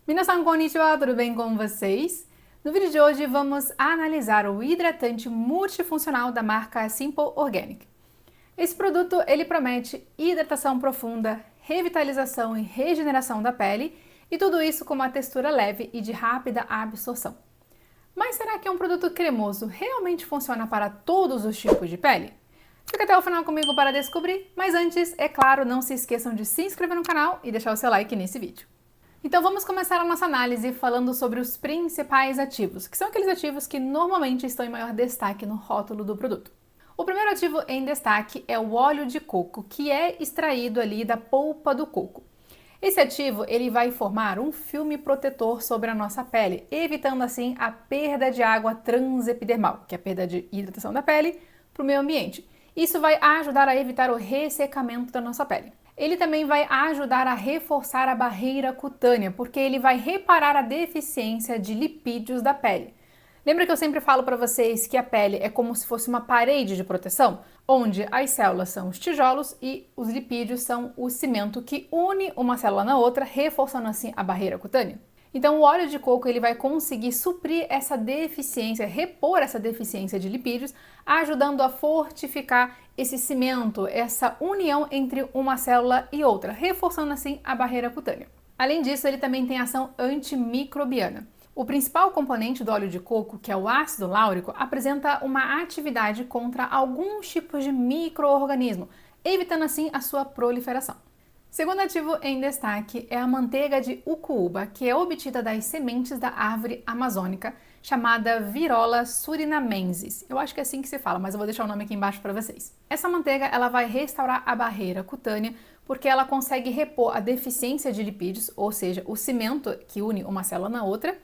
Minasan konnichiwa, tudo bem com vocês? No vídeo de hoje vamos analisar o hidratante multifuncional da marca Simple Organic. Esse produto ele promete hidratação profunda, revitalização e regeneração da pele e tudo isso com uma textura leve e de rápida absorção. Mas será que um produto cremoso realmente funciona para todos os tipos de pele? Fica até o final comigo para descobrir, mas antes, é claro, não se esqueçam de se inscrever no canal e deixar o seu like nesse vídeo. Então vamos começar a nossa análise falando sobre os principais ativos, que são aqueles ativos que normalmente estão em maior destaque no rótulo do produto. O primeiro ativo em destaque é o óleo de coco, que é extraído ali da polpa do coco. Esse ativo ele vai formar um filme protetor sobre a nossa pele, evitando assim a perda de água transepidermal, que é a perda de hidratação da pele para o meio ambiente. Isso vai ajudar a evitar o ressecamento da nossa pele. Ele também vai ajudar a reforçar a barreira cutânea, porque ele vai reparar a deficiência de lipídios da pele. Lembra que eu sempre falo para vocês que a pele é como se fosse uma parede de proteção, onde as células são os tijolos e os lipídios são o cimento que une uma célula na outra, reforçando assim a barreira cutânea? Então o óleo de coco ele vai conseguir suprir essa deficiência, repor essa deficiência de lipídios, ajudando a fortificar esse cimento, essa união entre uma célula e outra, reforçando assim a barreira cutânea. Além disso, ele também tem ação antimicrobiana. O principal componente do óleo de coco, que é o ácido láurico, apresenta uma atividade contra alguns tipos de micro-organismo, evitando assim a sua proliferação. Segundo ativo em destaque é a manteiga de ucuúba, que é obtida das sementes da árvore amazônica, chamada Virola surinamensis. Eu acho que é assim que se fala, mas eu vou deixar o nome aqui embaixo para vocês. Essa manteiga ela vai restaurar a barreira cutânea porque ela consegue repor a deficiência de lipídios, ou seja, o cimento que une uma célula na outra.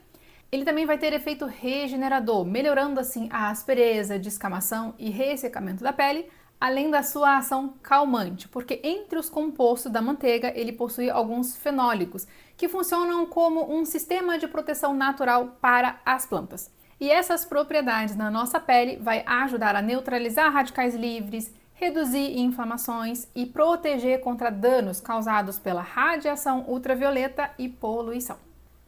Ele também vai ter efeito regenerador, melhorando assim a aspereza, descamação e ressecamento da pele, além da sua ação calmante, porque entre os compostos da manteiga ele possui alguns fenólicos que funcionam como um sistema de proteção natural para as plantas. E essas propriedades na nossa pele vai ajudar a neutralizar radicais livres, reduzir inflamações e proteger contra danos causados pela radiação ultravioleta e poluição.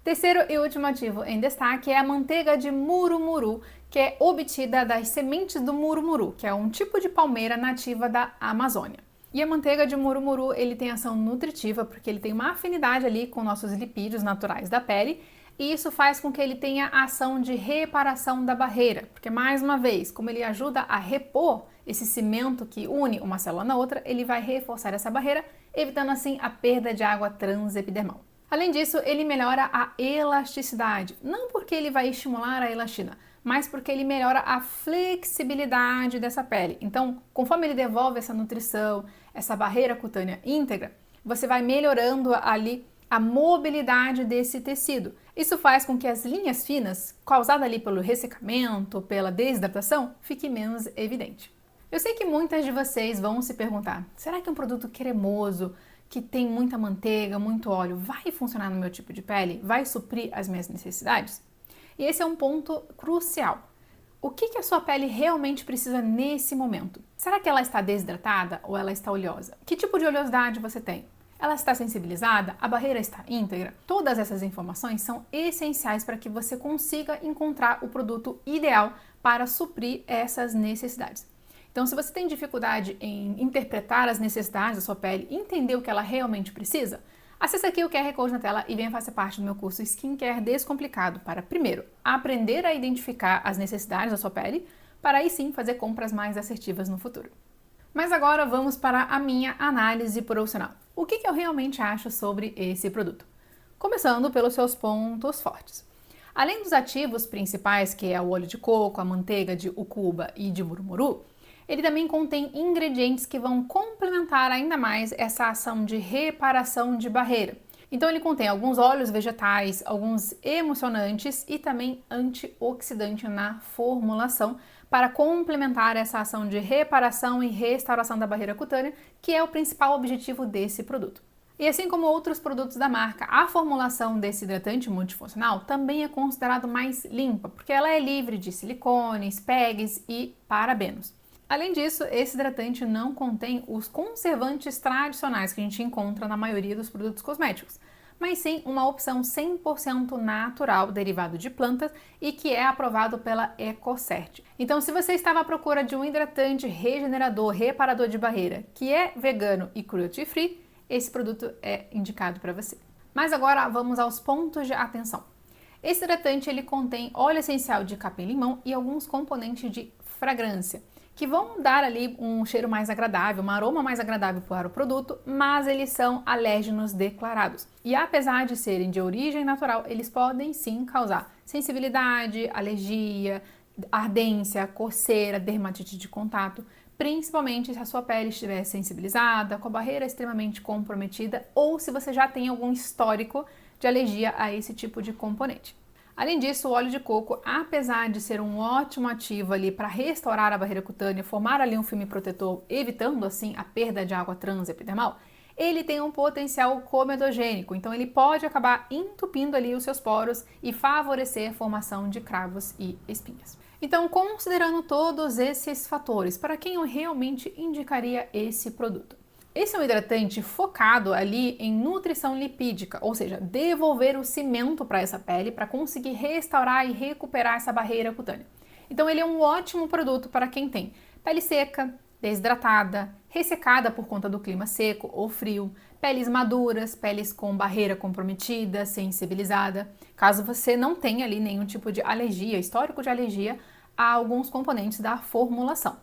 Terceiro e último ativo em destaque é a manteiga de murumuru, que é obtida das sementes do murumuru, que é um tipo de palmeira nativa da Amazônia. E a manteiga de murumuru ele tem ação nutritiva porque ele tem uma afinidade ali com nossos lipídios naturais da pele e isso faz com que ele tenha ação de reparação da barreira, porque mais uma vez, como ele ajuda a repor esse cimento que une uma célula na outra, ele vai reforçar essa barreira, evitando assim a perda de água transepidermal. Além disso, ele melhora a elasticidade, não porque ele vai estimular a elastina, mas porque ele melhora a flexibilidade dessa pele. Então, conforme ele devolve essa nutrição, essa barreira cutânea íntegra, você vai melhorando ali a mobilidade desse tecido. Isso faz com que as linhas finas, causadas ali pelo ressecamento, pela desidratação, fique menos evidente. Eu sei que muitas de vocês vão se perguntar, será que um produto cremoso, que tem muita manteiga, muito óleo, vai funcionar no meu tipo de pele? Vai suprir as minhas necessidades? E esse é um ponto crucial. O que a sua pele realmente precisa nesse momento? Será que ela está desidratada ou ela está oleosa? Que tipo de oleosidade você tem? Ela está sensibilizada? A barreira está íntegra? Todas essas informações são essenciais para que você consiga encontrar o produto ideal para suprir essas necessidades. Então, se você tem dificuldade em interpretar as necessidades da sua pele e entender o que ela realmente precisa, acesse aqui o QR Code na tela e venha fazer parte do meu curso Skincare Descomplicado para, primeiro, aprender a identificar as necessidades da sua pele, para aí sim fazer compras mais assertivas no futuro. Mas agora vamos para a minha análise profissional. O que eu realmente acho sobre esse produto? Começando pelos seus pontos fortes. Além dos ativos principais, que é o óleo de coco, a manteiga de ucuba e de murumuru, ele também contém ingredientes que vão complementar ainda mais essa ação de reparação de barreira. Então ele contém alguns óleos vegetais, alguns emulsionantes e também antioxidante na formulação para complementar essa ação de reparação e restauração da barreira cutânea, que é o principal objetivo desse produto. E assim como outros produtos da marca, a formulação desse hidratante multifuncional também é considerado mais limpa, porque ela é livre de silicones, PEGs e parabenos. Além disso, esse hidratante não contém os conservantes tradicionais que a gente encontra na maioria dos produtos cosméticos, mas sim uma opção 100% natural, derivado de plantas e que é aprovado pela EcoCert. Então, se você estava à procura de um hidratante regenerador, reparador de barreira, que é vegano e cruelty free, esse produto é indicado para você. Mas agora vamos aos pontos de atenção. Esse hidratante ele contém óleo essencial de capim-limão e alguns componentes de fragrância, que vão dar ali um cheiro mais agradável, um aroma mais agradável para o produto, mas eles são alérgenos declarados. E apesar de serem de origem natural, eles podem sim causar sensibilidade, alergia, ardência, coceira, dermatite de contato, principalmente se a sua pele estiver sensibilizada, com a barreira extremamente comprometida ou se você já tem algum histórico de alergia a esse tipo de componente. Além disso, o óleo de coco, apesar de ser um ótimo ativo ali para restaurar a barreira cutânea, formar ali um filme protetor, evitando assim a perda de água transepidermal, ele tem um potencial comedogênico, então ele pode acabar entupindo ali os seus poros e favorecer a formação de cravos e espinhas. Então, considerando todos esses fatores, para quem eu realmente indicaria esse produto? Esse é um hidratante focado ali em nutrição lipídica, ou seja, devolver o cimento para essa pele para conseguir restaurar e recuperar essa barreira cutânea. Então ele é um ótimo produto para quem tem pele seca, desidratada, ressecada por conta do clima seco ou frio, peles maduras, peles com barreira comprometida, sensibilizada. Caso você não tenha ali nenhum tipo de alergia, histórico de alergia a alguns componentes da formulação.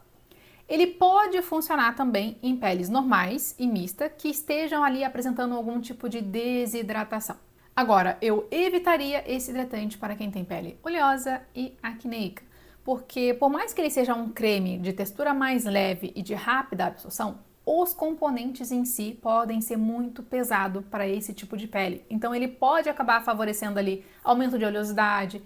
Ele pode funcionar também em peles normais e mista que estejam ali apresentando algum tipo de desidratação. Agora, eu evitaria esse hidratante para quem tem pele oleosa e acneica, porque por mais que ele seja um creme de textura mais leve e de rápida absorção, os componentes em si podem ser muito pesados para esse tipo de pele. Então ele pode acabar favorecendo ali aumento de oleosidade,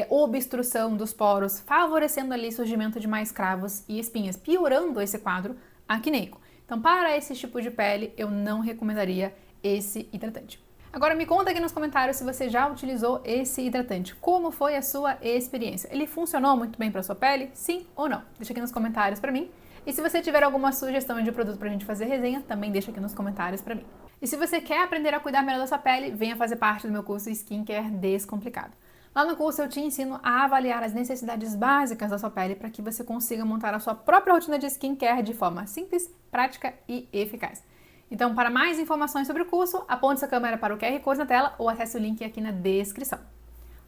obstrução dos poros, favorecendo ali surgimento de mais cravos e espinhas, piorando esse quadro acneico. Então, para esse tipo de pele, eu não recomendaria esse hidratante. Agora me conta aqui nos comentários se você já utilizou esse hidratante. Como foi a sua experiência? Ele funcionou muito bem para sua pele? Sim ou não? Deixa aqui nos comentários para mim. E se você tiver alguma sugestão de produto pra gente fazer resenha, também deixa aqui nos comentários pra mim. E se você quer aprender a cuidar melhor da sua pele, venha fazer parte do meu curso Skincare Descomplicado. Lá no curso eu te ensino a avaliar as necessidades básicas da sua pele para que você consiga montar a sua própria rotina de skincare de forma simples, prática e eficaz. Então, para mais informações sobre o curso, aponte sua câmera para o QR Code na tela ou acesse o link aqui na descrição.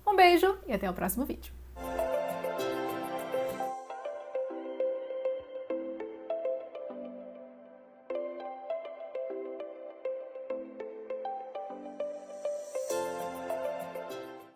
Um beijo e até o próximo vídeo.